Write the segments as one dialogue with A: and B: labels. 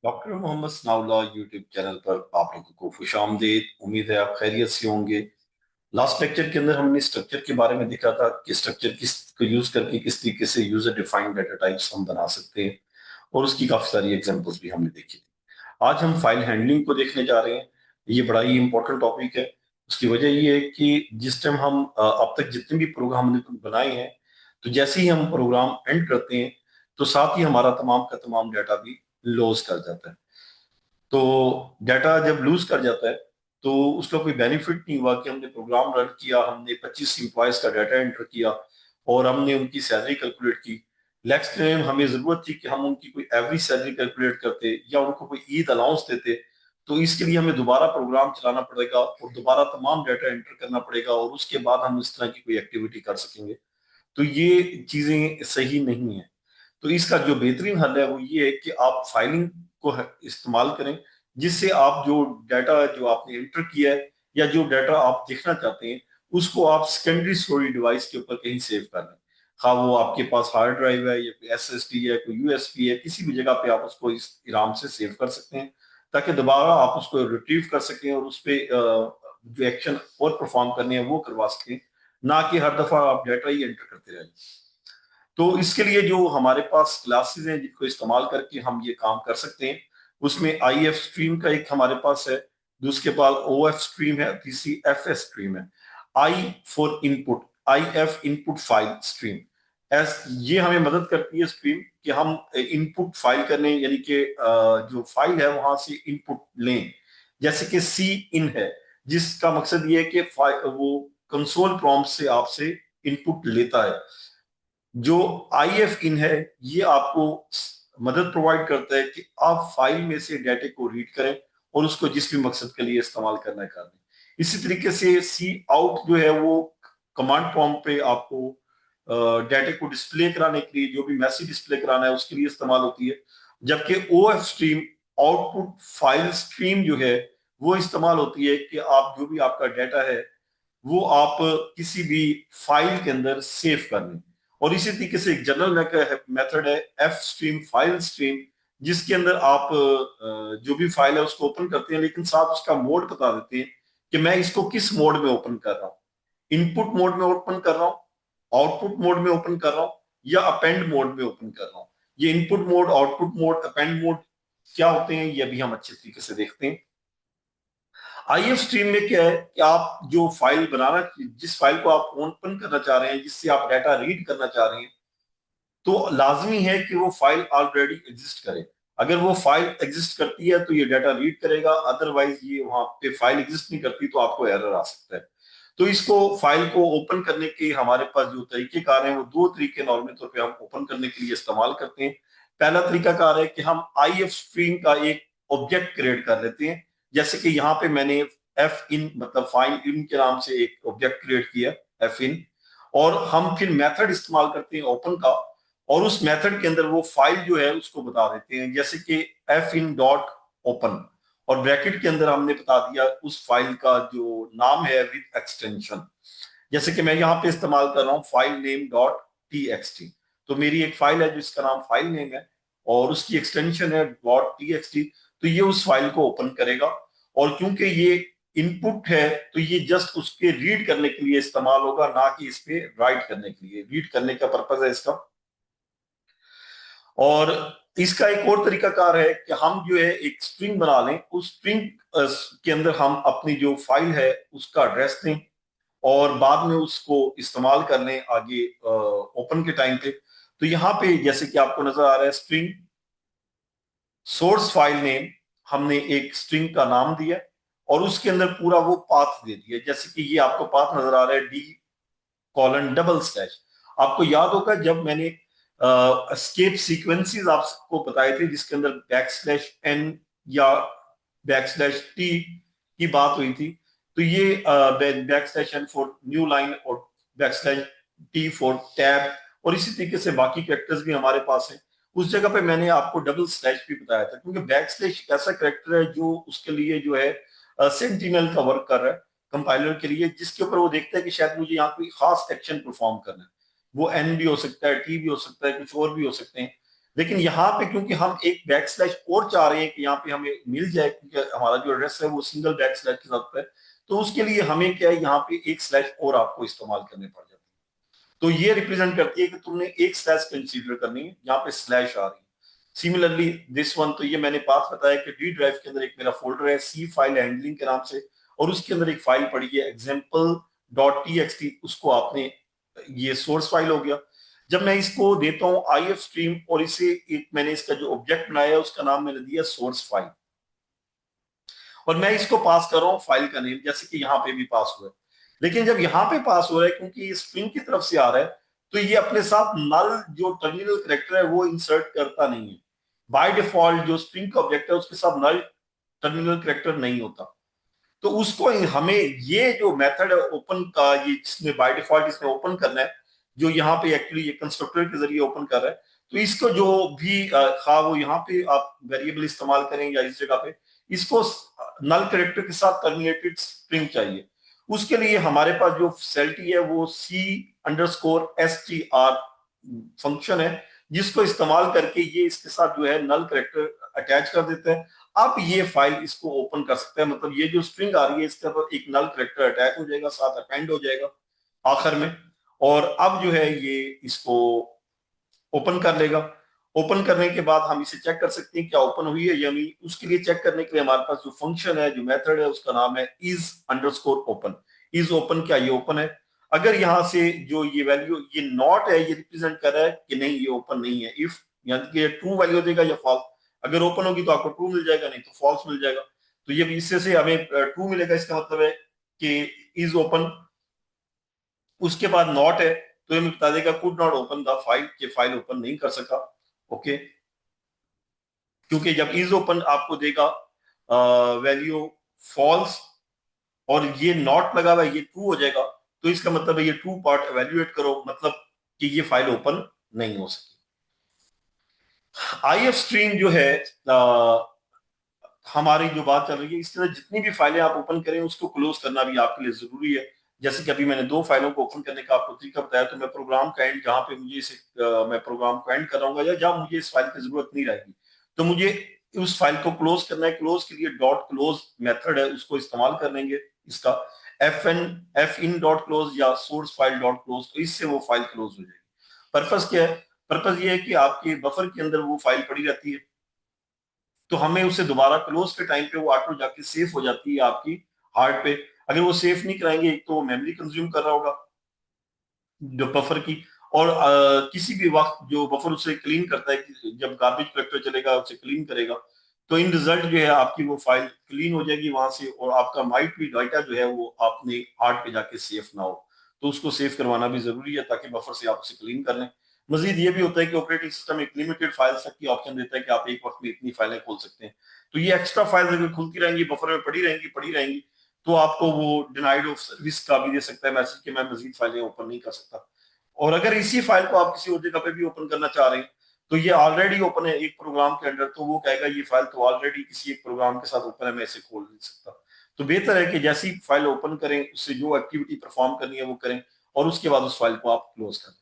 A: Doctor Mohammad Sanaullah YouTube channel पर आप लोगों को खुशामदीद। उम्मीद है आप खैरियत से होंगे। लास्ट लेक्चर के अंदर हमने स्ट्रक्चर के बारे में देखा था कि स्ट्रक्चर किस को यूज करके किस तरीके से यूजर डिफाइंड डाटा टाइप्स हम बना सकते हैं, और उसकी काफी सारी एग्जांपल्स भी हमने देखी थी। आज हम फाइल हैंडलिंग को देखने जा रहे हैं। ये बड़ा ही इंपॉर्टेंट टॉपिक है। उसकी वजह ये है कि जिस टाइम हम अब तक जितने भी प्रोग्राम हमने बनाए हैं, तो जैसे ही हम प्रोग्राम एंड करते हैं तो साथ ही हमारा तमाम का तमाम डाटा भी लॉस कर जाता है। तो डाटा जब लूज कर जाता है तो उसका कोई बेनिफिट नहीं हुआ कि हमने प्रोग्राम रन किया, हमने 25 इंप्लॉयज का डाटा एंटर किया और हमने उनकी सैलरी कैलकुलेट की। नेक्स्ट टाइम हमें जरूरत थी कि हम उनकी कोई एवरेज सैलरी कैलकुलेट करते या उनको कोई ईद अलाउंस देते, तो इसके लिए हमें दोबारा प्रोग्राम चलाना पड़ेगा और दोबारा तमाम डाटा एंटर करना पड़ेगा और उसके बाद हम इस तरह की कोई एक्टिविटी कर सकेंगे। तो ये चीजें सही नहीं है। तो इसका जो बेहतरीन हल है वो ये है कि आप फाइलिंग को इस्तेमाल करें, जिससे आप जो डाटा जो आपने एंटर किया है या जो डाटा आप देखना चाहते हैं उसको आप सेकेंडरी स्टोरेज डिवाइस के ऊपर कहीं सेव कर लें। हाँ, वो आपके पास हार्ड ड्राइव है या कोई एसएसडी है, कोई यूएसबी है, किसी भी जगह पे आप उसको इस आराम से सेव कर सकते हैं, ताकि दोबारा आप उसको रिट्रीव कर सकें और उस पर जो एक्शन और परफॉर्म करने हैं वो करवा सकें, ना कि हर दफा आप डाटा ही एंटर करते रहें। तो इसके लिए जो हमारे पास क्लासेस हैं जिनको इस्तेमाल करके हम ये काम कर सकते हैं, उसमें आई एफ स्ट्रीम का एक हमारे पास है, दूसरे पास ओ एफ स्ट्रीम है, तीसरी एफ एस स्ट्रीम है। I for input, I F input file stream. S ये हमें मदद करती है स्ट्रीम कि हम इनपुट फाइल करने, यानी कि जो फाइल है वहां से इनपुट लें। जैसे कि सी इन है, जिसका मकसद ये है कि वो कंसोल प्रॉम्प्ट से आपसे इनपुट लेता है। जो आई एफ इन है, ये आपको मदद प्रोवाइड करता है कि आप फाइल में से डाटे को रीड करें और उसको जिस भी मकसद के लिए इस्तेमाल करना है कर लें। इसी तरीके से सी आउट जो है वो कमांड प्रॉम्प्ट पे आपको डाटे को डिस्प्ले कराने के लिए, जो भी मैसेज डिस्प्ले कराना है उसके लिए इस्तेमाल होती है। जबकि O F stream, output file stream जो है, वो इस्तेमाल होती है कि आप जो भी आपका डाटा है वो आप किसी भी फाइल के अंदर सेव कर लें। और इसी तरीके से एक जनरल मेथड है एफ स्ट्रीम फाइल स्ट्रीम, जिसके अंदर आप जो भी फाइल है उसको ओपन करते हैं, लेकिन साथ उसका मोड बता देते हैं कि मैं इसको किस मोड में ओपन कर रहा हूँ। इनपुट मोड में ओपन कर रहा हूँ, आउटपुट मोड में ओपन कर रहा हूँ, या अपेंड मोड में ओपन कर रहा हूँ। ये input mode, output mode, append mode क्या होते हैं ये अभी हम अच्छे तरीके से देखते हैं। आईएफ स्ट्रीम में क्या है कि आप जो फाइल बनाना, जिस फाइल को आप ओपन करना चाह रहे हैं, जिससे आप डाटा रीड करना चाह रहे हैं, तो लाजमी है कि वो फाइल ऑलरेडी एग्जिस्ट करे। अगर वो फाइल एग्जिस्ट करती है तो ये डाटा रीड करेगा, अदरवाइज ये वहां पे फाइल एग्जिस्ट नहीं करती तो आपको एरर आ सकता है। तो इसको फाइल को ओपन करने के हमारे पास जो तरीकेकार हैं वो दो तरीके नॉर्मल तौर पे हम ओपन करने के लिए इस्तेमाल करते हैं। पहला तरीकाकार है कि हम आई एफ स्ट्रीम का एक ऑब्जेक्ट क्रिएट कर लेते हैं। जैसे कि यहाँ पे मैंने एफ इन मतलब फाइल इन के नाम से एक ऑब्जेक्ट क्रिएट किया, एफ इन। और हम फिर मेथड इस्तेमाल करते हैं ओपन का, और उस मेथड के अंदर वो फाइल जो है उसको बता देते हैं, जैसे कि एफ इन डॉट ओपन, और ब्रैकेट के अंदर हमने बता दिया उस फाइल का जो नाम है विद एक्सटेंशन। जैसे कि मैं यहाँ पे इस्तेमाल कर रहा हूँ file name dot T x T. तो मेरी एक फाइल है जिसका नाम फाइल नेम है और उसकी एक्सटेंशन है डॉट टी एक्स टी। तो ये उस फाइल को ओपन करेगा, और क्योंकि ये इनपुट है तो ये जस्ट उसके रीड करने के लिए इस्तेमाल होगा, ना कि इस पे राइट करने के लिए। रीड करने का पर्पज है इसका। और इसका एक और तरीकाकार है कि हम जो है एक स्ट्रिंग बना लें, उस स्ट्रिंग के अंदर हम अपनी जो फाइल है उसका एड्रेस दें और बाद में उसको इस्तेमाल कर लें आगे ओपन के टाइम पे। तो यहाँ पे जैसे कि आपको नजर आ रहा है स्ट्रिंग सोर्स फाइल नेम, हमने एक स्ट्रिंग का नाम दिया और उसके अंदर पूरा वो पाथ दे दिया। जैसे कि ये आपको पाथ नजर आ रहा है, डी कॉलन डबल स्लैश। आपको याद होगा जब मैंने एस्केप सीक्वेंसेस आपको बताए थे जिसके अंदर बैक स्लैश एन या बैक स्लैश टी की बात हुई थी, तो ये backslash N for new line और backslash T for tab, और इसी तरीके से बाकी कैरेक्टर्स भी हमारे पास हैं। उस जगह पे मैंने आपको डबल स्लैश भी बताया था, क्योंकि बैक स्लैश एक ऐसा कैरेक्टर है जो उसके लिए जो है सेंटिनल का वर्क कर रहा है कंपाइलर के लिए, जिसके ऊपर वो देखता है कि शायद मुझे यहाँ कोई खास एक्शन परफॉर्म करना है। वो एन भी हो सकता है, टी भी हो सकता है, कुछ और भी हो सकते हैं। लेकिन यहाँ पे क्योंकि हम एक बैक स्लैश और चाह रहे हैं कि यहाँ पे हमें मिल जाए, क्योंकि हमारा जो एड्रेस है वो सिंगल बैक स्लैश के साथ है, तो उसके लिए हमें क्या है, यहाँ पे एक स्लैश और आपको इस्तेमाल करने पड़ जाते हैं। तो ये रिप्रेजेंट करती है कि तुमने एक स्लैश कंसीडर करनी है, यहाँ पे स्लैश आ रही है। सिमिलरली दिस वन, तो ये मैंने पास बताया कि डी ड्राइव के अंदर एक मेरा फोल्डर है सी फाइल हैंडलिंग के नाम से, और उसके अंदर एक फाइल पड़ी है example dot T x T, उसको आपने, ये सोर्स फाइल हो गया। जब मैं इसको देता हूँ आई एफ स्ट्रीम, और इसे एक मैंने इसका जो ऑब्जेक्ट बनाया है उसका नाम मैंने दिया सोर्स फाइल, और मैं इसको पास कर रहा हूँ फाइल का नेम, जैसे कि यहाँ पे भी पास हुआ है। लेकिन जब यहाँ पे पास हो रहा है, क्योंकि ये स्ट्रिंग की तरफ से आ रहा है, तो ये अपने साथ नल जो टर्मिनल करेक्टर है वो इंसर्ट करता नहीं है। बाय डिफॉल्ट जो स्ट्रिंग का ऑब्जेक्ट है उसके साथ नल टर्मिनल करेक्टर नहीं होता। तो उसको हमें ये जो मेथड है ओपन का, ये जिसमें बाय डिफॉल्ट इसमें ओपन करना है, जो यहाँ पे एक्चुअली ये कंस्ट्रक्टर के जरिए ओपन कर रहा है, तो इसको जो भी खा वो यहाँ पे आप वेरिएबल इस्तेमाल करें या इस जगह पे, इसको नल कैरेक्टर के साथ टर्मिनेटेड स्ट्रिंग चाहिए। उसके लिए हमारे पास जो फैसिलिटी है वो C underscore S T R function है, जिसको इस्तेमाल करके ये इसके साथ जो है नल कैरेक्टर अटैच कर देते हैं। अब ये फाइल इसको ओपन कर सकते हैं, मतलब ये जो स्ट्रिंग आ रही है इसके ऊपर एक नल कैरेक्टर अटैच हो जाएगा, साथ अपेंड हो जाएगा आखिर में, और अब जो है ये इसको ओपन कर लेगा। ओपन करने के बाद हम इसे चेक कर सकते हैं क्या ओपन हुई है या नहीं। उसके लिए चेक करने के लिए हमारे पास जो फंक्शन है, जो मेथड है, उसका नाम है is underscore open. Is open, क्या ये ओपन है? अगर यहां से जो ये वैल्यू ये नॉट है, ये रिप्रेजेंट कर रहा है कि नहीं ये ओपन नहीं है। इफ यानी कि ट्रू वैल्यू देगा या फॉल्स, अगर ओपन होगी तो आपको ट्रू मिल जाएगा, नहीं तो फॉल्स मिल जाएगा। तो ये इससे से हमें ट्रू मिलेगा, इसका मतलब है कि इज ओपन। उसके बाद नॉट है तो ये बता देगा could not open the file, कि फाइल ओपन नहीं कर सका। ओके, क्योंकि जब इज ओपन आपको देगा वैल्यू फॉल्स, और ये नॉट लगा हुआ है ये ट्रू हो जाएगा, तो इसका मतलब है ये ट्रू पार्ट एवेल्युएट करो, मतलब कि ये फाइल ओपन नहीं हो सकी। आई एफ स्ट्रीम जो है हमारी जो बात चल रही है, इसके अंदर जितनी भी फाइलें आप ओपन करें उसको क्लोज करना भी आपके लिए जरूरी है। जैसे कि अभी मैंने दो फाइलों को ओपन करने का आपको तरीका बताया, तो मैं प्रोग्राम का एंड जहां पे मुझे इसे मैं प्रोग्राम को एंड कराऊंगा या जहां मुझे इस फाइल की जरूरत नहीं रहेगी, तो मुझे उस फाइल को क्लोज करना है। क्लोज के लिए डॉट क्लोज मेथड है, उसको इस्तेमाल कर लेंगे इसका, एफ इन डॉट क्लोज या सोर्स फाइल डॉट क्लोज, तो इससे वो फाइल क्लोज हो जाएगी। पर्पस क्या है? पर्पस ये है कि आपके बफर के अंदर वो फाइल पड़ी रहती है, तो हमें उसे दोबारा क्लोज के टाइम पे वो ऑटो जाके सेफ हो जाती है आपकी हार्ड पे। अगर वो सेफ नहीं कराएंगे, एक तो वो मेमोरी कंज्यूम कर रहा होगा जो बफर की, और किसी भी वक्त जो बफर उसे क्लीन करता है कि जब गार्बेज कलेक्टर चलेगा उसे क्लीन करेगा, तो इन रिजल्ट जो है आपकी वो फाइल क्लीन हो जाएगी वहां से, और आपका माइट भी डाटा जो है वो अपने हार्ड पे जाके सेफ ना हो। तो उसको सेव करवाना भी जरूरी है ताकि बफर से आप उसे क्लीन कर लें। मजीद ये भी होता है कि ऑपरेटिंग सिस्टम एक लिमिटेड फाइल्स तक की ऑप्शन देता है कि आप एक वक्त में इतनी फाइलें खोल सकते हैं। तो ये एक्स्ट्रा फाइल्स अगर खुलती रहेंगी बफर में पड़ी रहेंगी, तो आपको वो डिनाइड ऑफ सर्विस का भी दे सकता है मैसेज कि मैं मजीद फाइलें ओपन नहीं कर सकता। और अगर इसी फाइल को आप किसी और जगह पे भी ओपन करना चाह रहे हैं, तो ये ऑलरेडी ओपन है एक प्रोग्राम के अंदर, तो वो कहेगा ये फाइल तो ऑलरेडी किसी एक प्रोग्राम के साथ ओपन है, मैं इसे खोल नहीं सकता। तो बेहतर है कि जैसी फाइल ओपन करें उससे जो एक्टिविटी परफॉर्म करनी है वो करें, और उसके बाद उस फाइल को आप क्लोज करें।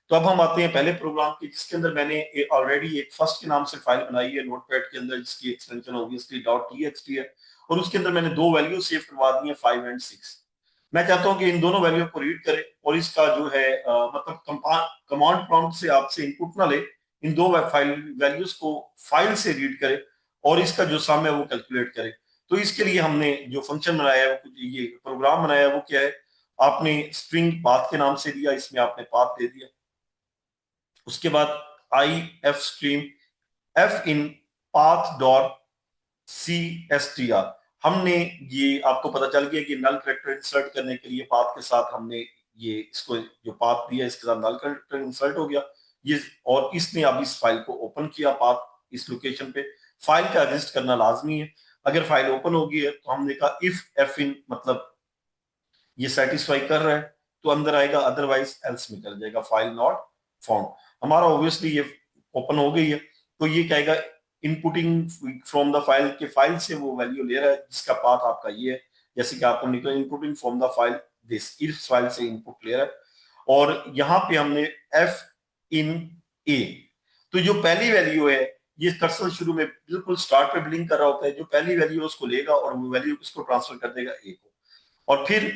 A: तो अब हम आते हैं पहले प्रोग्राम की, जिसके अंदर मैंने ऑलरेडी एक फर्स्ट के नाम से फाइल बनाई है नोटपैड के अंदर, जिसकी एक्सटेंशन ऑब्वियसली डॉट टी है, और उसके अंदर मैंने दो वैल्यू सेव करवा दी है 5 एंड 6। मैं चाहता हूं कि इन दोनों वैल्यू को रीड करे, और इसका जो है मतलब कमांड प्रॉम्प्ट से आपसे इनपुट ना ले, इन दो फाइल वैल्यूज को फाइल से रीड करे, और इसका जो सम है वो कैलकुलेट करे। तो इसके लिए हमने जो फंक्शन बनाया है, ये प्रोग्राम बनाया है, वो क्या है, आपने स्ट्रिंग पाथ के नाम से दिया, इसमें आपने पाथ दे दिया। उसके बाद I F stream F in path dot C S T R, हमने ये आपको पता चल गया कि नल कैरेक्टर इंसर्ट करने के लिए पाथ के साथ हमने ये इसको जो पाथ दिया इसके साथ नल कैरेक्टर इंसर्ट हो गया ये, और इसने अब इस फाइल को ओपन किया पाथ इस लोकेशन पे। फाइल का रजिस्ट करना लाजमी है। अगर फाइल ओपन होगी है तो हमने कहा इफ एफ इन मतलब ये सेटिस्फाई कर रहा है तो अंदर आएगा, अदरवाइज एल्स में कर जाएगा, फाइल नॉट फाउंड। हमारा ऑब्वियसली ये ओपन हो गई है, तो ये कहेगा इनपुटिंग फ्रॉम द फाइल, के फाइल से वो वैल्यू ले रहा है जिसका पाथ आपका ये है। जैसे कि आपको निकला inputting from the file this, इस फाइल से इनपुट ले रहा है। और यहाँ पे हमने एफ इन ए, तो जो पहली वैल्यू है, ये कर्सर शुरू में बिल्कुल स्टार्ट पे ब्लिंक कर रहा होता है, जो पहली वैल्यू है उसको लेगा और वो वैल्यू उसको ट्रांसफर कर देगा ए को। और फिर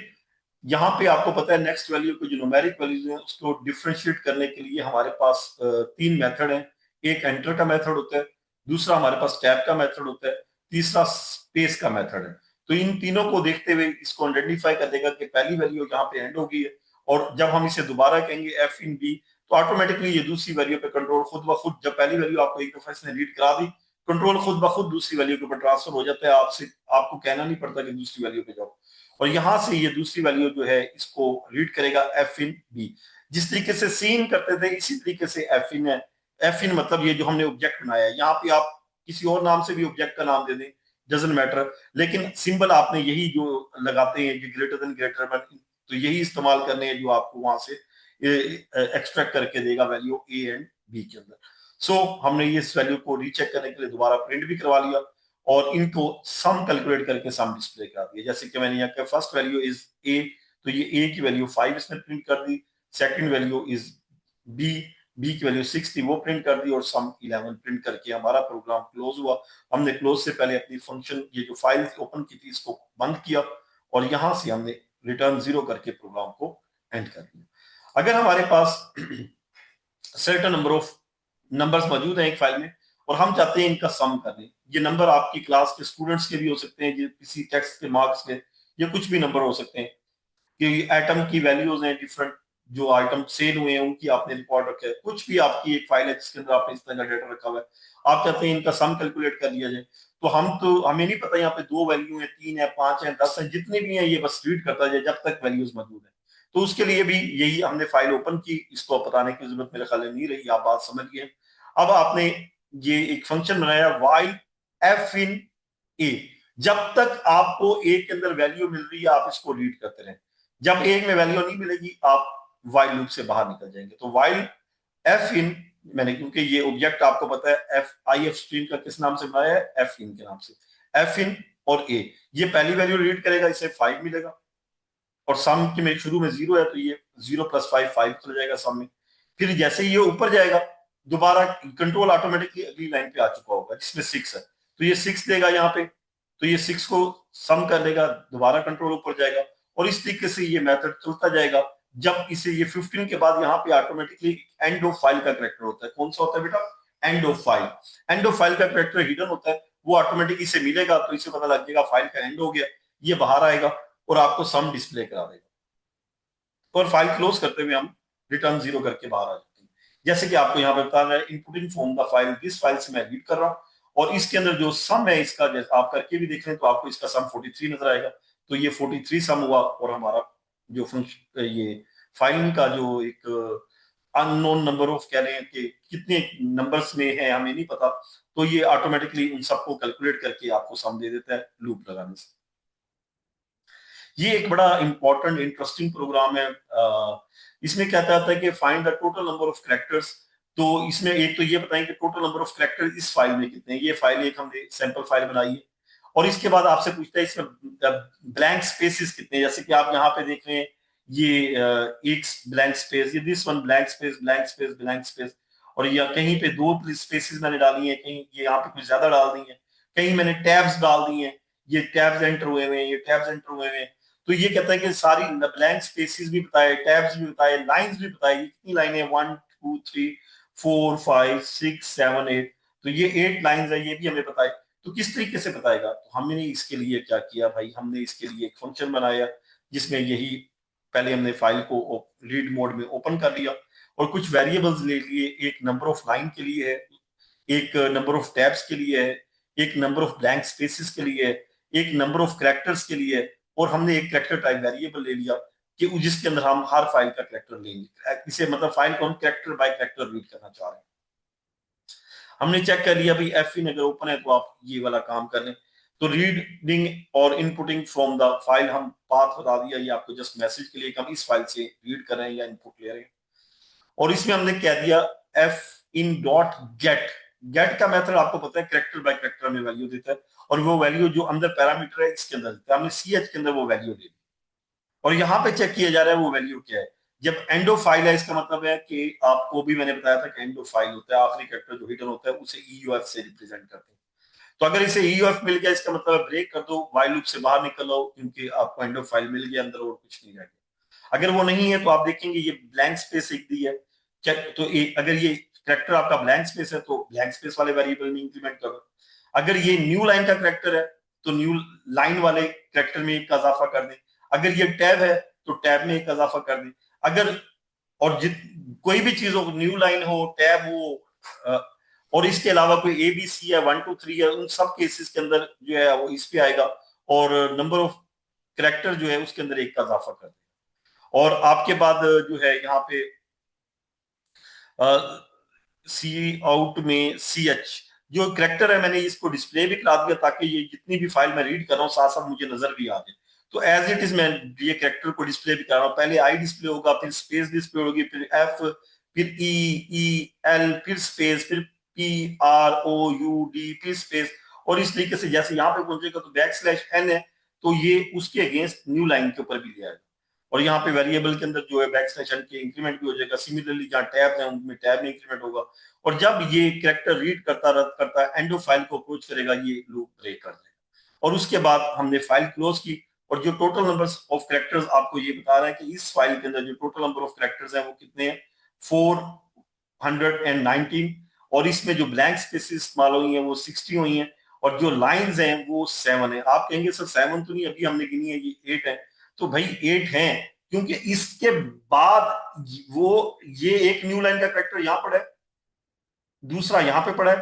A: यहाँ पे आपको पता है नेक्स्ट वैल्यू को, जो न्यूमेरिक वैल्यूज है उसको डिफरेंशिएट करने के लिए हमारे पास तीन मेथड है। एक एंटर का मेथड होता है, दूसरा हमारे पास टैब का मेथड होता है, तीसरा स्पेस का मेथड है। तो इन तीनों को देखते हुए इसको आइडेंटिफाई कर देगा कि पहली वैल्यू यहाँ पे एंड हो गई है, और जब हम इसे दोबारा कहेंगे एफ इन बी, तो ऑटोमेटिकली ये दूसरी वैल्यू पे कंट्रोल खुद ब खुद, जब पहली वैल्यू आपको एक दफा इसने रीड करा दी, कंट्रोल खुद ब खुद दूसरी वैल्यू के ऊपर ट्रांसफर हो जाता है, आपसे आपको कहना नहीं पड़ता कि दूसरी वैल्यू पे जाओ। और यहां से ये दूसरी वैल्यू जो है इसको रीड करेगा एफ इन बी। जिस तरीके से सीन करते थे इसी तरीके से एफ इन है। एफ इन मतलब ये जो हमने ऑब्जेक्ट बनाया है, यहाँ पे आप किसी और नाम से भी ऑब्जेक्ट का नाम दे दें, डजंट मैटर, लेकिन सिंबल आपने यही जो लगाते हैं, ग्रेटर देन ग्रेटर देन, तो यही इस्तेमाल करने हैं जो आपको वहां से एक्सट्रैक्ट करके देगा वैल्यू ए एंड बी के अंदर। सो हमने ये इस वैल्यू को रीचेक करने के लिए दोबारा प्रिंट भी करवा लिया और इनको सम कैलकुलेट करके सम डिस्प्ले करा दिया। जैसे कि मैंने यहाँ कहा फर्स्ट वैल्यू इज ए, तो ये ए की वैल्यू 5 इसने प्रिंट कर दी, second value is B, B की वैल्यू 6 थी वो प्रिंट कर दी, और सम 11 प्रिंट करके हमारा प्रोग्राम क्लोज हुआ। हमने क्लोज से पहले अपनी फंक्शन ये जो फाइल ओपन की थी इसको बंद किया, और यहां से हमने रिटर्न 0 करके प्रोग्राम को एंड कर दिया। अगर हमारे पास सर्टेन नंबर ऑफ नंबर्स मौजूद हैं एक फाइल में और हम चाहते हैं इनका सम करने, ये नंबर आपकी क्लास के स्टूडेंट्स के भी हो सकते हैं, ये किसी टेक्स्ट के मार्क्स के, या कुछ भी नंबर हो सकते हैं, कि आइटम की वैल्यूज हैं डिफरेंट, जो आइटम सेल हुए हैं उनकी आपने रिकॉर्ड रखा है, कुछ भी आपकी एक फाइल है जिसके अंदर आपने इस तरह का डेटा रखा हुआ है, आप चाहते हैं इनका सम कैलकुलेट कर लिया जाए। तो हमें नहीं पता यहाँ पे 2 वैल्यू है, 3 है, 5 है, 10 है, जितनी भी है ये बस रीड करता जाए जब तक वैल्यूज मौजूद है। तो उसके लिए भी यही हमने फाइल ओपन की, इसको बताने की जरूरत मेरे ख्याल में नहीं रही, आप बात समझ गए। अब आपने ये एक फंक्शन बनाया वाइल एफ इन ए, जब तक आपको ए के अंदर वैल्यू मिल रही है आप इसको रीड करते रहें, जब ए में वैल्यू नहीं मिलेगी आप वाइल लूप से बाहर निकल जाएंगे। तो वाइल एफ इन, मैंने क्योंकि ये ऑब्जेक्ट आपको पता है एफ आई एफ स्ट्रीम का किस नाम से बनाया है, एफ इन के नाम से, एफ इन और ए, ये पहली वैल्यू रीड करेगा, इसे 5 मिलेगा, और सम की में शुरू में 0 है तो ये 0 + 5 5 चला जाएगा सम में। फिर जैसे ही ये ऊपर जाएगा दोबारा कंट्रोल ऑटोमेटिकली अगली लाइन पे आ चुका होगा जिसमें 6 है, तो ये 6 देगा यहाँ पे, तो ये 6 को सम कर लेगा, दोबारा कंट्रोल ऊपर जाएगा, और इस तरीके से ये मेथड चलता जाएगा। जब इसे ये 15 के बाद यहाँ पे ऑटोमेटिकली एंड ऑफ फाइल का कैरेक्टर होता है, कौन सा होता है बेटा, end of file. End of file का कैरेक्टर हिडन होता है, वो ऑटोमेटिकली इसे मिलेगा तो इसे पता लग जाएगा फाइल का एंड हो गया, ये बाहर आएगा और आपको सम डिस्प्ले करा देगा, और फाइल क्लोज करते हुए हम रिटर्न 0 करके बाहर आ जाते हैं। जैसे कि आपको यहाँ पे बता रहा है inputting from the file, this file से मैं रीड कर रहा हूँ, और इसके अंदर जो सम है इसका, जैसे आप करके भी देख रहे हैं तो आपको इसका सम 43 नजर आएगा, तो ये 43 सम हुआ, और हमारा जो फंक्शन ये फाइल का जो एक अननोन नंबर ऑफ कह रहे हैं कि कितने नंबर्स में है हमें नहीं पता, तो ये ऑटोमेटिकली उन सबको कैलकुलेट करके आपको सम दे देता है लूप लगाने से। ये एक बड़ा इंपॉर्टेंट इंटरेस्टिंग प्रोग्राम है। इसमें क्या कहता है कि find the total number of characters, तो इसमें एक तो ये बताएं कि टोटल नंबर ऑफ कैरेक्टर इस फाइल में कितने हैं, ये फाइल एक हमने सैंपल फाइल बनाई है, और इसके बाद आपसे पूछता है इसमें ब्लैंक स्पेसेस कितने हैं, जैसे कि आप यहाँ पे देख रहे हैं ये एक ब्लैंक स्पेस, ये this one blank space blank space blank space, और या कहीं पे 2 स्पेसेस मैंने डाली है, कहीं ये यहाँ पे कुछ ज्यादा डाल दी है, कहीं मैंने टैब्स डाल दी हैं, ये टैब्स एंटर हुए हुए हैं, ये टैब्स एंटर हुए हुए हैं। तो ये कहता है कि सारी ब्लैंक स्पेसेस भी बताए, टैब्स भी बताए, लाइंस भी बताए, कितनी लाइनें 1 2 3 4 5 6 7 8, तो ये 8 लाइंस है, ये भी हमें बताए। तो किस तरीके से बताएगा, तो हमने इसके लिए क्या किया भाई, हमने इसके लिए एक फंक्शन बनाया जिसमें यही पहले हमने फाइल को रीड मोड में ओपन कर लिया, और कुछ वेरिएबल्स ले लिए, एक नंबर ऑफ लाइन के लिए है, एक नंबर ऑफ टैब्स के लिए है, एक नंबर ऑफ ब्लैंक स्पेसेस के लिए है, एक नंबर ऑफ कैरेक्टर्स के लिए है, और हमने एक कैरेक्टर टाइप वेरिएबल ले लिया कि जिसके अंदर हम हर फाइल का कैरेक्टर लेंगे, इसे मतलब फाइल को हम कैरेक्टर बाय कैरेक्टर रीड करना चाह रहे हैं। हमने चेक कर लिया भाई एफ इन अगर ओपन है तो आप ये वाला काम कर लें, तो रीडिंग और इनपुटिंग फ्रॉम द फाइल हम पाथ बता दिया, ये आपको जस्ट मैसेज के लिए हम इस फाइल से रीड कर रहे हैं या इनपुट ले रहे हैं, और इसमें हमने कह दिया F in dot get, get का मेथड आपको पता है कैरेक्टर बाय कैरेक्टर में वैल्यू देता है, और वो वैल्यू जो अंदर पैरामीटर है इसके अंदर देता है, हमने सी एच के अंदर वो वैल्यू दे दी, और यहाँ पे चेक किया जा रहा है वो वैल्यू क्या है, जब एंड ऑफ फाइल है इसका मतलब है कि आपको भी मैंने बताया था कि एंड ऑफ फाइल होता है, आखिरी कैरेक्टर जो हिडन होता है उसे ईयूएफ से रिप्रेजेंट करते हैं। तो अगर इसे ईयूएफ मिल गया इसका मतलब ब्रेक कर दो, व्हाइल लूप से बाहर निकल आओ, क्योंकि आपको एंड ऑफ फाइल मिल गया, अंदर और कुछ नहीं रह गया। अगर वो नहीं है तो आप देखेंगे ये ब्लैंक स्पेस एक दी है, तो अगर ये करेक्टर आपका ब्लैंक स्पेस है तो ब्लैंक स्पेस वाले वेरिएबल में इंक्रीमेंट करो। अगर ये न्यू लाइन का करेक्टर है तो न्यू लाइन वाले करेक्टर में एक इजाफा कर दें। अगर ये टैब है तो टैब में एक इजाफा कर दें। अगर और कोई भी चीज हो, न्यू लाइन हो, टैब हो, और इसके अलावा कोई ए बी सी है, 1 2 3 है, उन सब केसेस के अंदर जो है वो इस पे आएगा और नंबर ऑफ करेक्टर जो है उसके अंदर एक का इजाफा कर देगा। और आपके बाद जो है यहाँ पे सी आउट में सी एच जो करेक्टर है, मैंने इसको डिस्प्ले भी करा दिया ताकि ये जितनी भी फाइल मैं रीड कर रहा हूँ साथ साथ मुझे नजर भी आ जाए। तो एज इट इज मैं ये करेक्टर को डिस्प्ले भी कर रहा हूँ। पहले आई डिस्प्ले होगा, फिर स्पेस डिस्प्ले होगी, फिर एफ, फिर ई, ई एल, फिर स्पेस, फिर P R O U D, फिर स्पेस। और इस तरीके से जैसे यहाँ पे पहुंचेगा तो बैक स्लैश एन है तो ये उसके अगेंस्ट न्यू लाइन के ऊपर भी ले आएगा। और यहाँ पे वेरिएबल के अंदर जो है बैक स्लैश एन के इंक्रीमेंट भी हो जाएगा। सिमिलरली जहाँ टैब है उनमें टैब में इंक्रीमेंट होगा। और जब ये कैरेक्टर रीड करता रद्द करता है, एंड ऑफ फाइल को अप्रोच करेगा, ये लूप ब्रेक कर देगा। और उसके बाद हमने फाइल क्लोज की और जो टोटल नंबर ऑफ कैरेक्टर्स आपको ये बता रहा है कि इस फाइल के अंदर जो टोटल नंबर ऑफ कैरेक्टर्स हैं वो कितने हैं, 419। और इसमें जो ब्लैंक स्पेसेस इस्तेमाल हुई हैं वो 60 हुई हैं और जो लाइंस हैं वो 7 है। आप कहेंगे सर 7 तो नहीं, अभी हमने गिनी है, ये 8 है। तो भाई 8 है क्योंकि इसके बाद वो ये एक न्यू लाइन का कैरेक्टर यहां पर है, दूसरा यहां पे पड़ा है,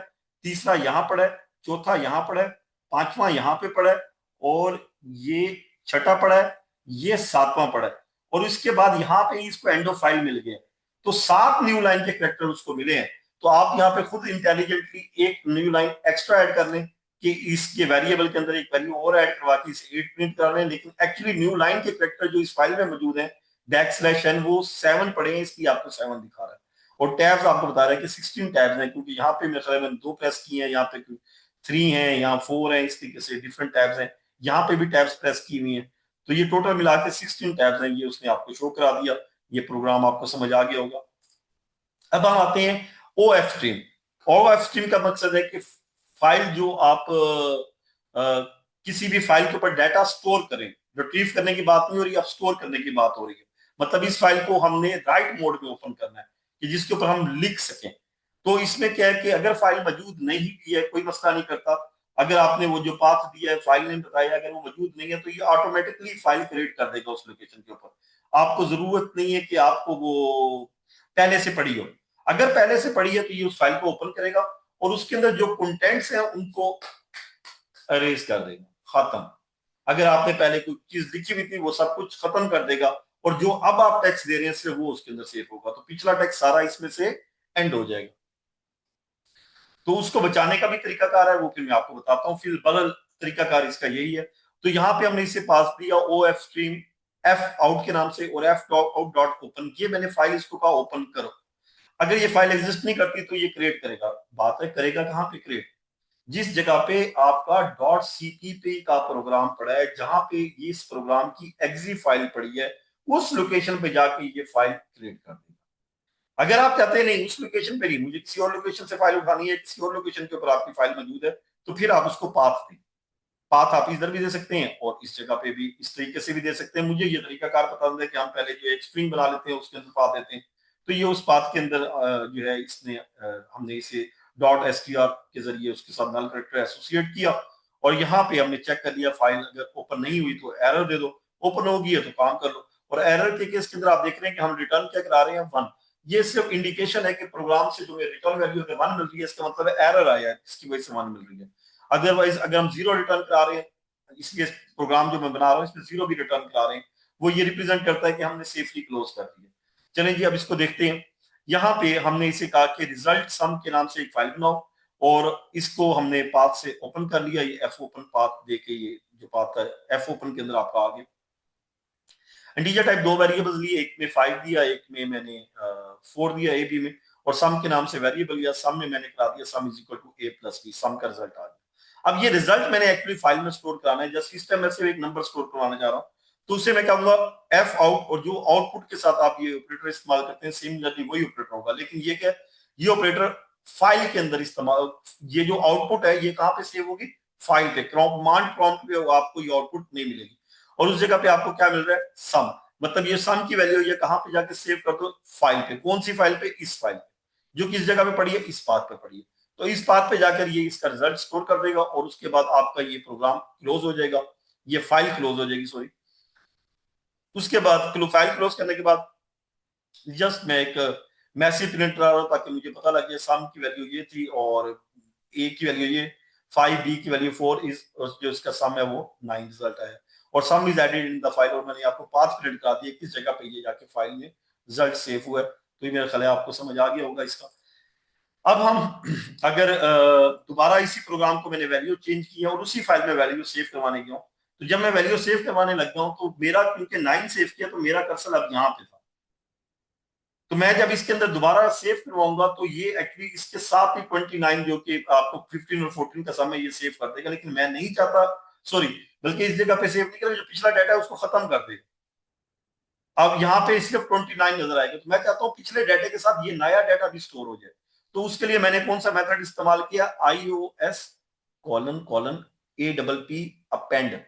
A: तीसरा यहां पड़ा है, चौथा यहां पड़ा है, पांचवा यहां पे पड़ा है और ये छठा पड़ा है, ये सातवां पड़ा है। और इसके बाद यहां पे इसको एंड ऑफ फाइल मिल गया। तो 7 न्यू लाइन के कैरेक्टर उसको मिले हैं। तो आप यहाँ पे खुद इंटेलिजेंटली एक न्यू लाइन एक्स्ट्रा ऐड कर लें कि इसके वेरिएबल के अंदर एक वैल्यू और ऐड करवा के इसे 8 प्रिंट कर लें। लेकिन एक्चुअली न्यू लाइन के कैरेक्टर जो इस फाइल में मौजूद है बैक स्लैश एन वो 7 पड़े हैं, इसलिए आपको 7 दिखा रहा है। और टैब्स आपको बता रहे हैं कि 16 टैब्स हैं, क्योंकि यहाँ पे मेरे ख्याल में 2 प्रेस किए हैं, यहाँ पे 3 हैं, यहाँ 4 हैं, इस तरीके से डिफरेंट टैब्स हैं। यहाँ पे भी टैब्स प्रेस की हुई हैं। तो ये टोटल मिला के 16 टैब्स हैं, ये उसने आपको शो करा दिया। ये प्रोग्राम आपको समझ आ गया होगा। अब हम आते हैं O F stream. O F stream का मकसद है कि फाइल जो आप किसी भी फाइल के ऊपर डाटा स्टोर करें, रिट्रीव करने की बात नहीं हो रही, अब स्टोर करने की बात हो रही है। मतलब इस फाइल को हमने राइट मोड में ओपन करना है कि जिसके ऊपर हम लिख सकें। तो इसमें क्या है कि अगर फाइल मौजूद नहीं भी है कोई मसला नहीं करता। अगर आपने वो जो पाथ दिया है, फाइल नेम बताया, अगर वो मौजूद नहीं है तो ये ऑटोमेटिकली फाइल क्रिएट कर देगा उस लोकेशन के ऊपर। आपको जरूरत नहीं है कि आपको वो पहले से पड़ी हो। अगर पहले से पड़ी है तो ये उस फाइल को ओपन करेगा और उसके अंदर जो कंटेंट्स हैं उनको अरेज कर देगा, खत्म। अगर आपने पहले कोई चीज लिखी हुई थी वो सब कुछ खत्म कर देगा और जो अब आप टेक्स्ट दे रहे हैं सिर्फ वो उसके अंदर सेव होगा। तो पिछला टेक्स्ट सारा इसमें से एंड हो जाएगा। तो उसको बचाने का भी तरीकाकार है, वो फिर मैं आपको बताता हूँ। फिर बदल तरीकाकार इसका यही है। तो यहाँ पे हमने इसे पास दिया O F stream F out के नाम से और एफ आउट डॉट ओपन। ये मैंने फाइल इसको कहा ओपन करो। अगर ये फाइल एग्जिस्ट नहीं करती तो ये क्रिएट करेगा। बात है करेगा कहाँ पे क्रिएट, जिस जगह पे आपका डॉट सीपीपी का प्रोग्राम पड़ा है, जहां पे ये इस प्रोग्राम की एग्जी फाइल पड़ी है, उस लोकेशन पे जाके ये फाइल क्रिएट कर देगा। अगर आप चाहते हैं नहीं उस लोकेशन पे नहीं, मुझे किसी और लोकेशन से फाइल उठानी है, किसी और लोकेशन के ऊपर आपकी फाइल मौजूद है, तो फिर आप उसको पाथ दें। पाथ आप इधर भी दे सकते हैं और इस जगह पे भी इस तरीके से भी दे सकते हैं। मुझे ये तरीकाकार पता है कि हम पहले जो एक स्ट्रिंग बना लेते हैं उसके अंदर पाथ देते हैं। तो ये उस पाथ के अंदर जो है इसने हमने इसे डॉट एस टी आर के जरिए उसके साथ नल कैरेक्टर एसोसिएट किया। और यहाँ पे हमने चेक कर लिया फाइल अगर ओपन नहीं हुई तो एरर दे दो, ओपन होगी है तो काम कर लो। और एरर के केस के अंदर आप देख रहे हैं कि हम रिटर्न क्या करा रहे हैं, 1। ये सिर्फ इंडिकेशन है कि प्रोग्राम से जो रिटर्न वैल्यू 1 मिल रही है, इसका मतलब है एरर आया है, इसकी वजह से 1 मिल रही है। अदरवाइज अगर हम 0 रिटर्न करा रहे हैं, इसलिए प्रोग्राम जो मैं बना रहा हूँ इसमें 0 भी रिटर्न करा रहे हैं, वो ये रिप्रेजेंट करता है कि हमने सेफली क्लोज कर दिया। चलें जी अब इसको देखते हैं। यहाँ पे हमने इसे कहा कि रिजल्ट सम के नाम से एक फाइल बनाओ और इसको हमने पाथ से ओपन कर लिया। ये एफ ओपन पाथ देके ये जो पाथ है एफ ओपन के अंदर आपका आ गया। इंटीजर टाइप 2 वेरिएबल्स लिए, एक में 5 दिया, एक में मैंने 4 दिया ए बी में। और सम के नाम से वेरिएबल लिया, सम में मैंने करा दिया sum is equal to A plus B, sum का रिजल्ट आ गया। अब ये रिजल्ट मैंने एक्चुअली फाइल में स्टोर कराना है, जस्ट इस टाइम मैं सिर्फ एक नंबर स्टोर करवाने जा रहा हूँ। तो उसे मैं क्या कहूंगा एफ आउट, और जो आउटपुट के साथ आप ये ऑपरेटर इस्तेमाल करते हैं सिमिलरली वही ऑपरेटर होगा, लेकिन ये क्या, ये ऑपरेटर फाइल के अंदर इस्तेमाल, ये जो आउटपुट है ये कहां पे सेव होगी, फाइल पे, कमांड प्रॉम्प्ट पे आपको ये आउटपुट नहीं मिलेगी, और उस जगह पे आपको क्या मिल रहा है, सम, मतलब ये सम की वैल्यू ये कहां पे जाके सेव कर दो, फाइल पे, कौन सी फाइल पे, इस फाइल पे, जो किस जगह पे पड़ी है, इस पाथ पे पड़ी है। तो इस पाथ पे जाकर ये इसका रिजल्ट स्टोर कर देगा, और उसके बाद आपका ये प्रोग्राम क्लोज हो जाएगा, ये फाइल क्लोज हो जाएगी, सॉरी। उसके बाद फाइल क्लोज करने के बाद जस्ट मैं एक मैसेज प्रिंट करा रहा हूं ताकि मुझे पता लगे सम की वैल्यू ये थी और ए की वैल्यू ये 5, बी की वैल्यू 4 इज, जो इसका सम है वो 9 रिजल्ट आया, और sum is added in the file, और मैंने आपको पाथ प्रिंट करा दिया किस जगह पे ये जाके फाइल में रिजल्ट सेव हुआ है। तो ये मेरा ख्याल है आपको समझ आ गया होगा इसका। अब हम अगर दोबारा इसी प्रोग्राम को मैंने वैल्यू चेंज किया और उसी फाइल में वैल्यू सेव करवाने गया हूं, तो जब मैं वैल्यू सेव करवाने लग गया हूं तो मेरा क्योंकि 9 सेव किया तो मेरा कर्सर अब यहाँ पे था, तो मैं जब इसके अंदर दोबारा सेव करवाऊंगा तो ये एक्चुअली इसके साथ ही 29 जो कि आपको 15 और 14 का समय ये सेव कर देगा, लेकिन मैं नहीं चाहता, सॉरी, बल्कि इस जगह पे सेव नहीं करेगा, जो पिछला डाटा है उसको खत्म कर देगा। अब यहाँ पे सिर्फ 29 नजर आएगा, तो मैं चाहता हूँ पिछले डाटा के साथ ये नया डाटा भी स्टोर हो जाए। तो उसके लिए मैंने कौन सा मेथड इस्तेमाल किया, IOS colon colon APP append.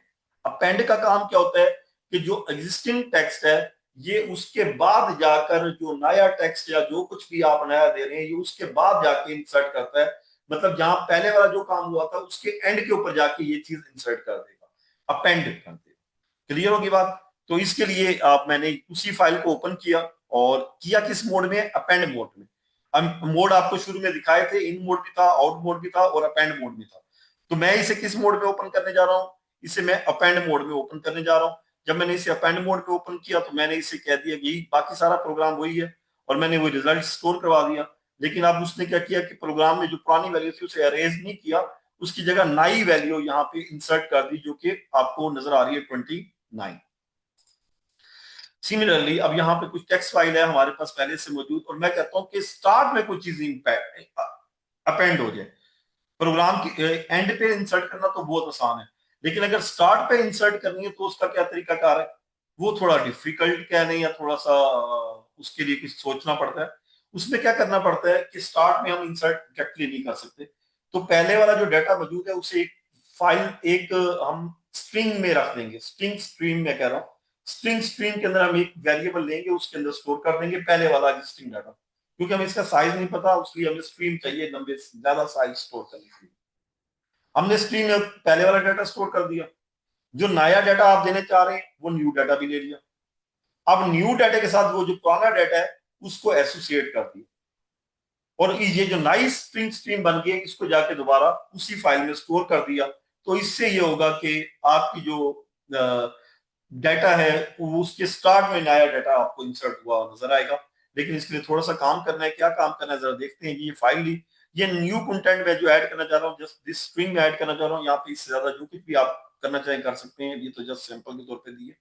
A: Append का काम क्या होता है कि जो एग्जिस्टिंग टेक्स्ट है ये उसके बाद जाकर जो नया टेक्स्ट या जो कुछ भी आप नया दे रहे हैं ये उसके बाद जाके इंसर्ट करता है, मतलब जहां पहले वाला जो काम हुआ था उसके एंड के ऊपर जाके ये चीज इंसर्ट कर देगा, अपेंड कर देगा। क्लियर होगी बात। तो इसके लिए आप मैंने उसी फाइल को ओपन किया, और किया किस मोड में, अपेंड मोड में। अब मोड आपको शुरू में दिखाए थे, इन मोड भी था, आउट मोड भी था और अपेंड मोड भी था। तो मैं इसे किस मोड में ओपन करने जा रहा हूं, इसे मैं अपेंड मोड में ओपन करने जा रहा हूं। जब मैंने इसे अपेंड मोड पे ओपन किया तो मैंने इसे कह दिया यही बाकी सारा प्रोग्राम वही है, और मैंने वो रिजल्ट स्टोर करवा दिया। लेकिन अब उसने क्या किया कि प्रोग्राम में जो पुरानी वैल्यू थी उसे अरेज नहीं किया, उसकी जगह नई वैल्यू यहाँ पे इंसर्ट कर दी जो कि आपको नजर आ रही है 29। सिमिलरली अब यहाँ पे कुछ टेक्स्ट फाइल है हमारे पास पहले से मौजूद, और मैं कहता हूं कि स्टार्ट में कोई चीज अपेंड हो जाए, प्रोग्राम की एंड पे इंसर्ट करना तो बहुत आसान है, लेकिन अगर स्टार्ट पे इंसर्ट करनी है तो उसका क्या तरीका कार है, वो थोड़ा डिफिकल्ट कहने या थोड़ा सा उसके लिए कुछ सोचना पड़ता है। उसमें क्या करना पड़ता है कि स्टार्ट में हम इंसर्ट डायरेक्टली नहीं कर सकते, तो पहले वाला जो डाटा मौजूद है उसे एक फाइल, एक हम स्ट्रिंग में रख देंगे, स्ट्रिंग स्ट्रीम में कह रहा हूँ, स्ट्रिंग स्ट्रीम के अंदर हम एक वेरिएबल लेंगे, उसके अंदर स्टोर कर देंगे पहले वाला एग्जिस्टिंग डाटा, क्योंकि हमें इसका साइज नहीं पता इसलिए हमें स्ट्रीम चाहिए लंबे ज्यादा साइज स्टोर करने के लिए। हमने स्ट्रीम में पहले वाला डाटा स्टोर कर दिया, जो नया डाटा आप देने चाह रहे हैं वो न्यू डाटा भी ले लिया। अब न्यू डाटा के साथ वो जो पुराना डाटा है उसको एसोसिएट कर दिया, और ये जो नई स्ट्रिंग स्ट्रीम बन गई इसको जाके दोबारा उसी फाइल में स्टोर कर दिया। तो इससे ये होगा कि आपकी जो डाटा है वो उसके स्टार्ट में नया डाटा आपको इंसर्ट हुआ नजर आएगा। लेकिन इसके लिए थोड़ा सा काम करना है, क्या काम करना है जरा देखते हैं। ये फाइल ली, ये न्यू कंटेंट में जो ऐड करना चाह रहा हूँ, जस्ट दिस स्ट्रिंग में ऐड करना चाह रहा हूँ, यहाँ पे इससे ज्यादा जो कुछ भी आप करना चाहें कर सकते हैं, ये तो जस्ट सैंपल के तौर पे दिए।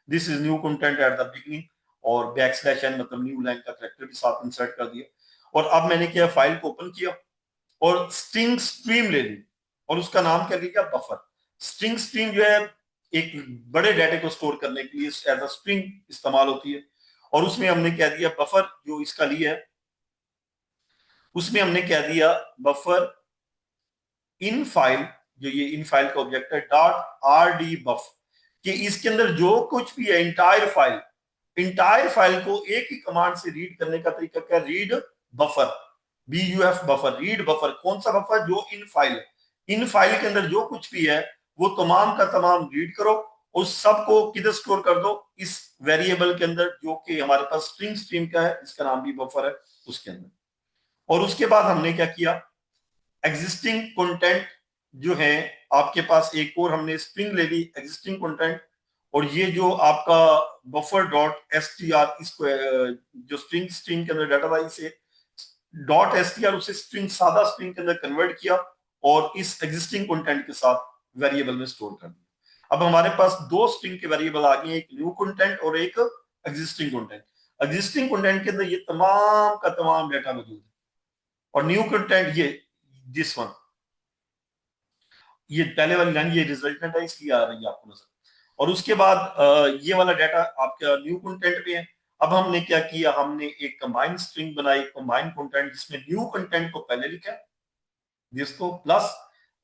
A: This is new content at the beginning, और \n मतलब न्यू लाइन का कैरेक्टर भी साथ इंसर्ट कर दिया। और अब मैंने क्या, फाइल को ओपन किया और स्ट्रिंग स्ट्रीम ले ली और उसका नाम क्या लिया, बफर। स्ट्रिंग स्ट्रीम जो है एक बड़े डाटे को स्टोर करने के लिए एज अ स्ट्रिंग इस्तेमाल होती है, और उसमें हमने कह दिया बफर, जो इसका लिया है उसमें हमने कह दिया बफर इन फाइल, जो ये इन फाइल का ऑब्जेक्ट है, .rd बफ, कि इसके अंदर जो कुछ भी है इंटायर फाइल को एक ही कमांड से रीड करने का तरीका क्या, read buffer, BUF buffer, read buffer. कौन सा बफर, जो इन फाइल के अंदर जो कुछ भी है वो तमाम का तमाम रीड करो, उस सब को किधर स्टोर कर दो, इस वेरिएबल के अंदर जो कि हमारे पास स्ट्रिंग स्ट्रीम का है, इसका नाम भी बफर है, उसके अंदर। और उसके बाद हमने क्या किया, एग्जिस्टिंग कंटेंट जो है आपके पास, एक और हमने स्ट्रिंग ले ली एग्जिस्टिंग कंटेंट, और ये जो आपका buffer.str, इसको जो स्ट्रिंग स्ट्रिंग के अंदर डाटा था इसे .str उसे स्ट्रिंग, सादा स्ट्रिंग के अंदर कन्वर्ट किया और इस एग्जिस्टिंग कंटेंट के साथ वेरिएबल में स्टोर कर दिया। अब हमारे पास दो स्ट्रिंग के वेरिएबल आ गए, एक न्यू कंटेंट और एक एग्जिस्टिंग कंटेंट। एग्जिस्टिंग कंटेंट के अंदर ये तमाम का तमाम डाटा मौजूद है, और न्यू कंटेंट ये दिस वन, ये पहले वाली लाइन ये रिजल्टेंट है इसलिए आ रही है आपको नजर। और उसके बाद ये वाला डाटा आपका न्यू कंटेंट में है। अब हमने क्या किया, हमने एक कंबाइंड स्ट्रिंग बनाई, कंबाइंड कंटेंट, जिसमें न्यू कंटेंट को पहले लिखा जिसको प्लस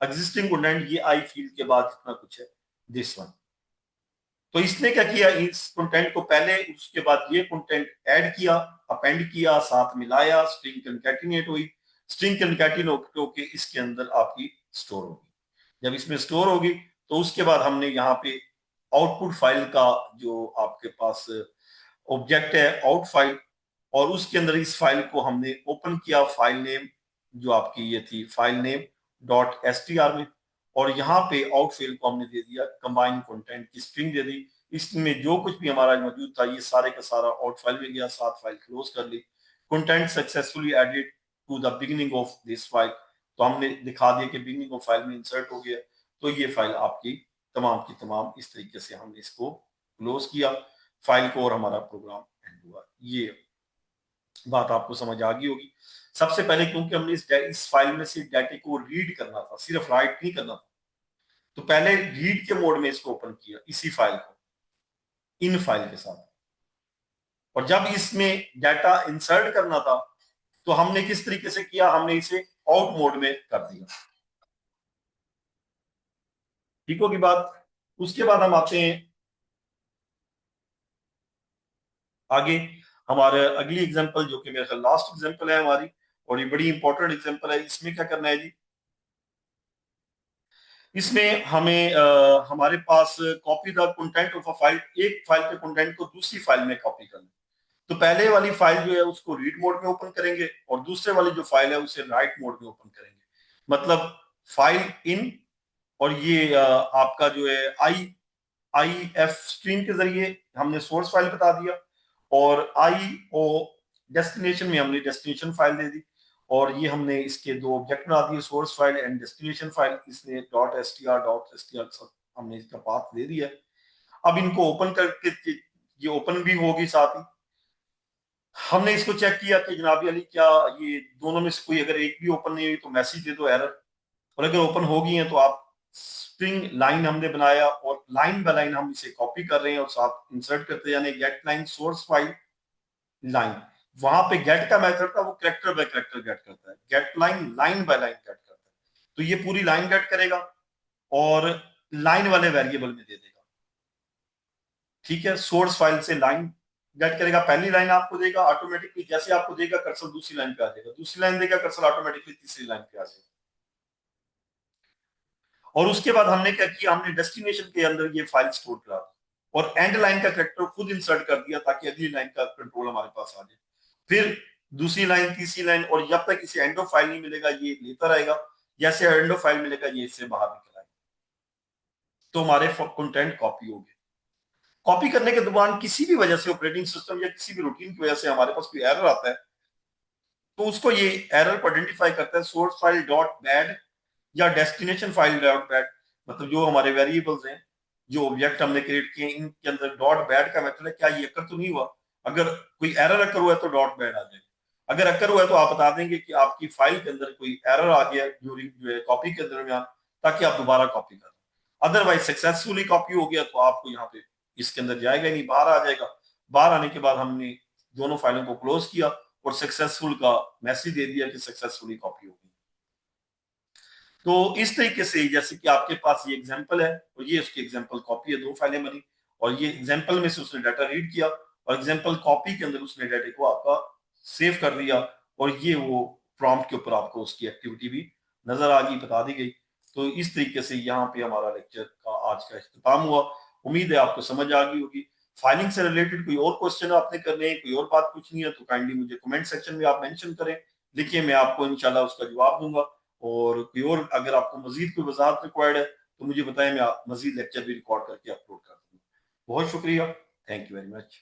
A: एग्जिस्टिंग कंटेंट, ये आई फील्ड के बाद इतना कुछ है दिस वन। तो इसने क्या किया, इस कंटेंट को पहले, उसके बाद ये कंटेंट ऐड किया, अपेंड किया, साथ मिलाया, स्ट्रिंग कंकैटिनेट हुई, स्ट्रिंग कंकैटिनेट होके इसके अंदर आपकी स्टोर होगी। जब इसमें स्टोर होगी तो उसके बाद हमने यहाँ पे आउटपुट फाइल का जो आपके पास ऑब्जेक्ट है आउट फाइल, और उसके अंदर इस फाइल को हमने ओपन किया, फाइल नेम जो आपकी ये थी file name dot S T are में, और यहाँ पे आउट फाइल को हमने दे दिया कंबाइन कंटेंट की स्ट्रिंग दे दी। इसमें जो कुछ भी हमारा मौजूद था ये सारे का सारा आउट फाइल में गया, साथ फाइल क्लोज कर ली। Content successfully added to the beginning of this file, तो हमने दिखा दिया कि बिगिनिंग ऑफ फाइल में इंसर्ट हो गया। तो ये फाइल आपकी तमाम की तमाम इस तरीके से हमने इसको क्लोज किया फाइल को, और हमारा प्रोग्राम एंड हुआ। ये बात आपको समझ आ गई होगी। सबसे पहले क्योंकि हमने इस फाइल में से डाटा को रीड करना था, सिर्फ राइट नहीं करना था, तो पहले रीड के मोड में इसको ओपन किया, इसी फाइल को इन फाइल के साथ। और जब इसमें डाटा इंसर्ट करना था तो हमने किस तरीके से किया, हमने इसे आउट मोड में कर दिया। ठीक होगी बात। उसके बाद हम आते हैं आगे, हमारे अगली एग्जांपल जो कि मेरे ख्याल लास्ट एग्जांपल है हमारी, और ये बड़ी इंपॉर्टेंट एग्जांपल है। इसमें क्या करना है जी, इसमें हमें हमारे पास copy the content of a file, एक फाइल के कंटेंट को दूसरी फाइल में कॉपी करना। तो पहले वाली फाइल जो है उसको रीड मोड में ओपन करेंगे, और दूसरे वाली जो फाइल है उसे राइट मोड में ओपन करेंगे। मतलब फाइल इन, और ये आपका जो है आई एफ स्ट्रीम के जरिए हमने सोर्स फाइल बता दिया, और आई ओ डेस्टिनेशन में हमने डेस्टिनेशन फाइल दे दी, और ये हमने इसके दो ऑब्जेक्ट बना दिए, source file and destination file. इसने डॉट एस टी आर सब हमने इसका पाथ दे दिया। अब इनको ओपन करके ये ओपन भी होगी, साथ ही हमने इसको चेक किया कि जनाबी अली क्या ये दोनों में से कोई अगर एक भी ओपन नहीं हुई तो मैसेज दे दो एरर, और अगर ओपन हो गई है तो आप स्ट्रिंग लाइन हमने बनाया, और लाइन बाय लाइन हम इसे कॉपी कर रहे हैं और साथ इंसर्ट करते जाने। Get line source file line, वहां पे गेट का मेथड था वो कैरेक्टर बाय कैरेक्टर गेट करता है, get line line by line get करता है। तो ये पूरी लाइन गेट करेगा और लाइन वाले वेरिएबल में दे देगा। ठीक है, सोर्स फाइल से लाइन गेट करेगा, पहली लाइन आपको देगा ऑटोमेटिकली, जैसे आपको देगा कर्सर दूसरी लाइन पे आ जाएगा, दूसरी लाइन देगा कर्सर ऑटोमेटिकली तीसरी लाइन पे आ जाएगा। और उसके बाद हमने क्या किया, हमने डेस्टिनेशन के अंदर ये फाइल स्टोर करा दी, और एंड लाइन का कैरेक्टर खुद इंसर्ट कर दिया ताकि अगली लाइन का कंट्रोल हमारे पास आ जाए। फिर दूसरी लाइन, तीसरी लाइन, और जब तक इसे एंड ऑफ फाइल नहीं मिलेगा ये लेता रहेगा, जैसे एंड ऑफ फाइल मिलेगा ये इससे बाहर निकल आएगा। तो हमारे कंटेंट कॉपी हो गए। कॉपी करने के दौरान किसी भी वजह से ऑपरेटिंग सिस्टम या किसी भी रूटीन की वजह से हमारे पास कोई एरर आता है, तो उसको ये एरर को आइडेंटिफाई करता है, सोर्स फाइल डॉट बैड या डेस्टिनेशन फाइल डॉट बैड, मतलब जो हमारे वेरिएबल्स हैं, जो ऑब्जेक्ट हमने क्रिएट किए, इनके अंदर डॉट बैड का मतलब है क्या ये अकर तो नहीं हुआ। अगर कोई एरर अकर हुआ है तो डॉट बैड आ जाएगा। अगर अकर हुआ है तो आप बता देंगे कि आपकी फाइल के अंदर कोई एरर आ गया ड्यूरिंग जो है कॉपी के दरमियान, ताकि आप दोबारा कॉपी करें। अदरवाइज सक्सेसफुली कॉपी हो गया तो आपको यहाँ पे इसके अंदर जाएगा नहीं, बाहर आ जाएगा। बाहर आने के बाद हमने दोनों फाइलों को क्लोज किया और सक्सेसफुल का मैसेज दे दिया कि सक्सेसफुली कॉपी हो गई। तो इस तरीके से जैसे कि आपके पास ये एग्जांपल है और ये उसकी एग्जांपल कॉपी है, दो फाइलें बनी, और ये एग्जांपल में से उसने डाटा रीड किया और एग्जांपल कॉपी के अंदर उसने डाटा को आपका सेव कर दिया, और ये वो प्रॉम्प्ट के ऊपर आपको उसकी एक्टिविटी भी नजर आ गई, बता दी गई। तो इस तरीके से यहाँ पे हमारा लेक्चर का आज का इख्तिताम हुआ। उम्मीद है आपको समझ आ गई होगी। फाइलिंग से रिलेटेड कोई और क्वेश्चन आपने करने हैं, कोई और बात पूछनी है तो काइंडली मुझे कमेंट सेक्शन में आप मेंशन करें, देखिए मैं आपको इंशाल्लाह उसका जवाब दूंगा। और कोई और अगर आपको मजीद कोई वजाहत रिक्वायर्ड है तो मुझे बताएं, मैं मजीद लेक्चर भी रिकॉर्ड करके अपलोड कर दूंगा। बहुत शुक्रिया, थैंक यू वेरी मच।